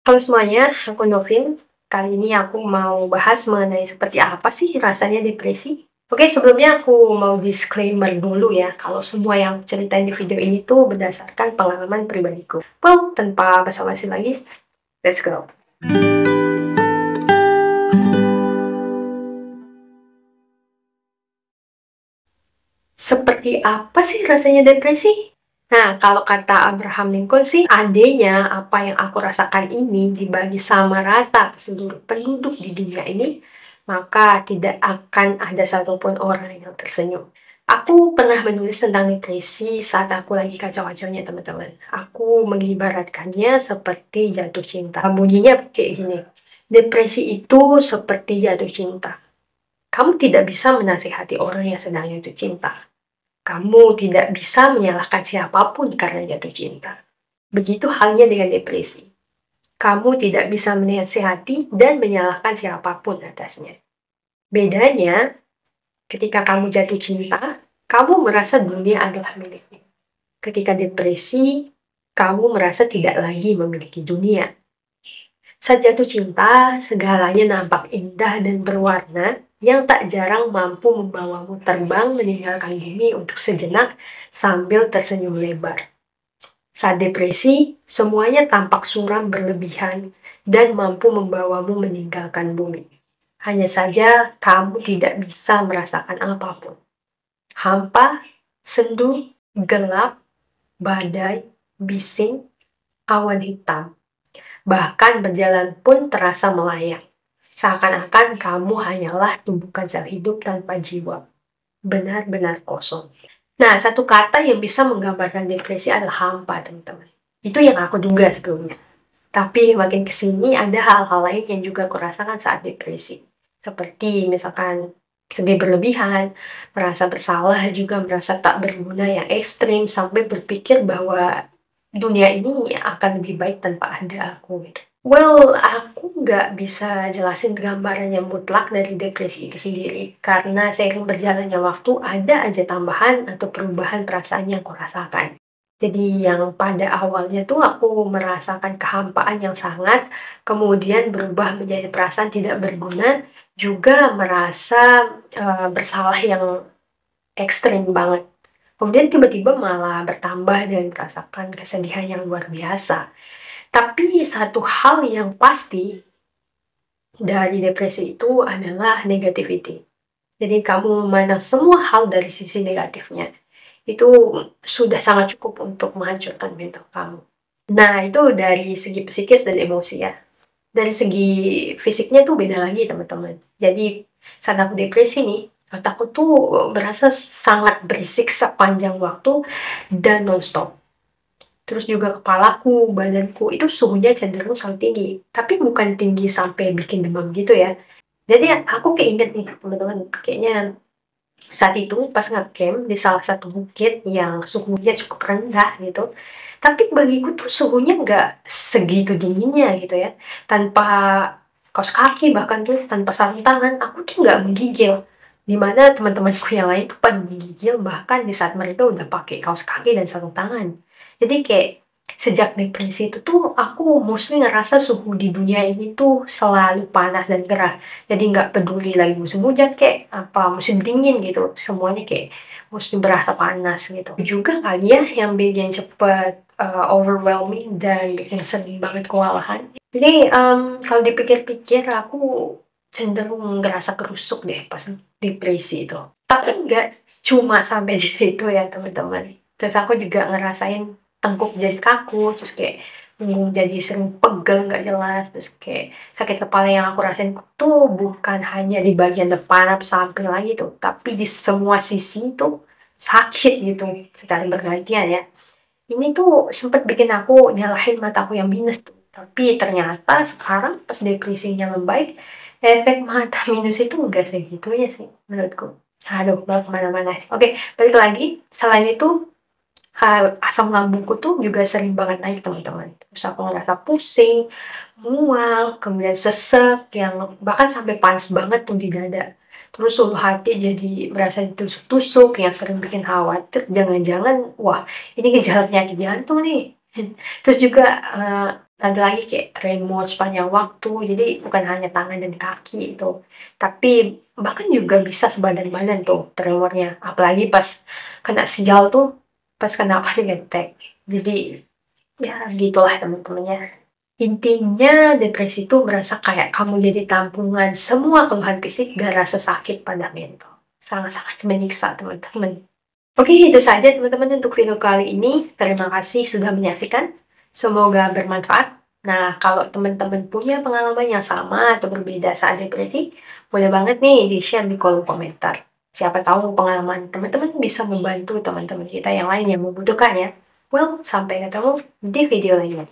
Halo semuanya, aku Novin. Kali ini aku mau bahas mengenai seperti apa sih rasanya depresi. Oke, sebelumnya aku mau disclaimer dulu ya, kalau semua yang aku ceritain di video ini tuh berdasarkan pengalaman pribadiku. Well, tanpa basa-basi lagi, let's go. Seperti apa sih rasanya depresi? Nah, kalau kata Abraham Lincoln sih, adanya apa yang aku rasakan ini dibagi sama rata ke seluruh penduduk di dunia ini, maka tidak akan ada satupun orang yang tersenyum. Aku pernah menulis tentang depresi saat aku lagi kacau-kacaunya, teman-teman. Aku mengibaratkannya seperti jatuh cinta. Bunyinya kayak gini. Depresi itu seperti jatuh cinta. Kamu tidak bisa menasihati orang yang sedang jatuh cinta. Kamu tidak bisa menyalahkan siapapun karena jatuh cinta. Begitu halnya dengan depresi. Kamu tidak bisa menasihati dan menyalahkan siapapun atasnya. Bedanya, ketika kamu jatuh cinta, kamu merasa dunia adalah milikmu. Ketika depresi, kamu merasa tidak lagi memiliki dunia. Saat jatuh cinta, segalanya nampak indah dan berwarna yang tak jarang mampu membawamu terbang meninggalkan bumi untuk sejenak sambil tersenyum lebar. Saat depresi, semuanya tampak suram berlebihan dan mampu membawamu meninggalkan bumi. Hanya saja kamu tidak bisa merasakan apapun. Hampa, sendu, gelap, badai, bising, awan hitam. Bahkan berjalan pun terasa melayang. Seakan-akan kamu hanyalah tumpukan sel hidup tanpa jiwa. Benar-benar kosong. Nah, satu kata yang bisa menggambarkan depresi adalah hampa, teman-teman. Itu yang aku duga sebelumnya. Tapi makin kesini ada hal-hal lain yang juga aku rasakan saat depresi. Seperti misalkan sedih berlebihan, merasa bersalah, juga merasa tak berguna yang ekstrim, sampai berpikir bahwa dunia ini akan lebih baik tanpa ada aku. Well, aku nggak bisa jelasin gambaran yang mutlak dari depresi itu sendiri. Karena seiring berjalannya waktu, ada aja tambahan atau perubahan perasaan yang aku rasakan. Jadi yang pada awalnya tuh aku merasakan kehampaan yang sangat, kemudian berubah menjadi perasaan tidak berguna, juga merasa bersalah yang ekstrim banget. Kemudian tiba-tiba malah bertambah dan merasakan kesedihan yang luar biasa. Tapi satu hal yang pasti dari depresi itu adalah negativity. Jadi kamu memandang semua hal dari sisi negatifnya. Itu sudah sangat cukup untuk menghancurkan mental kamu. Nah, itu dari segi psikis dan emosi ya. Dari segi fisiknya tuh beda lagi, teman-teman. Jadi saat aku depresi nih, otakku tuh berasa sangat berisik sepanjang waktu dan nonstop. Terus juga kepalaku, badanku itu suhunya cenderung selalu tinggi. Tapi bukan tinggi sampai bikin demam gitu ya. Jadi aku keinget nih teman-teman, kayaknya saat itu pas ngecamp di salah satu bukit yang suhunya cukup rendah gitu. Tapi bagiku tuh suhunya nggak segitu dinginnya gitu ya. Tanpa kaos kaki, bahkan tuh tanpa sarung tangan, aku tuh nggak menggigil. Dimana teman-temanku yang lain tuh pada menggigil bahkan di saat mereka udah pakai kaos kaki dan sarung tangan. Jadi kayak sejak depresi itu tuh aku mostly ngerasa suhu di dunia ini tuh selalu panas dan gerah. Jadi nggak peduli lagi musim hujan kayak apa musim dingin gitu, semuanya kayak mesti berasa panas gitu. Juga kali ya yang bikin cepet overwhelming dan bikin sering banget kewalahan. Jadi kalau dipikir-pikir aku cenderung ngerasa kerusuk deh pas depresi itu. Tapi nggak cuma sampai di situ ya teman-teman. Terus aku juga ngerasain tengkuk jadi kaku, terus kayak punggung jadi sering pegel nggak jelas, terus kayak sakit kepala yang aku rasain tuh bukan hanya di bagian depan atau samping lagi tuh, tapi di semua sisi tuh sakit gitu secara bergantian ya. Ini tuh sempet bikin aku nyalahin mataku yang minus tuh. Tapi ternyata sekarang pas depresinya membaik, efek mata minus itu enggak segitunya sih menurutku. Aduh, balik kemana-mana. Oke, balik lagi. Selain itu, asam lambungku tuh juga sering banget naik teman-teman. Terus aku ngerasa pusing, mual, kemudian sesek yang bahkan sampai panas banget tuh di dada. Terus ulu hati jadi berasa ditusuk-tusuk yang sering bikin khawatir. Jangan-jangan, wah ini gejala penyakit jantung nih. Terus juga Ada lagi kayak tremor sepanjang waktu, jadi bukan hanya tangan dan kaki itu, tapi bahkan juga bisa sebadan-badan tuh tremornya, apalagi pas kena sial tuh, pas kena panic attack. Jadi, ya gitulah teman-temannya. Intinya depresi itu merasa kayak kamu jadi tampungan semua keluhan fisik dan rasa sakit pada mental. Sangat-sangat menyiksa teman-teman. Oke, itu saja teman-teman untuk video kali ini. Terima kasih sudah menyaksikan. Semoga bermanfaat. Nah, kalau teman-teman punya pengalaman yang sama atau berbeda saat depresi, boleh banget nih di-share di kolom komentar. Siapa tahu pengalaman teman-teman bisa membantu teman-teman kita yang lain yang membutuhkannya. Well, sampai ketemu di video lainnya.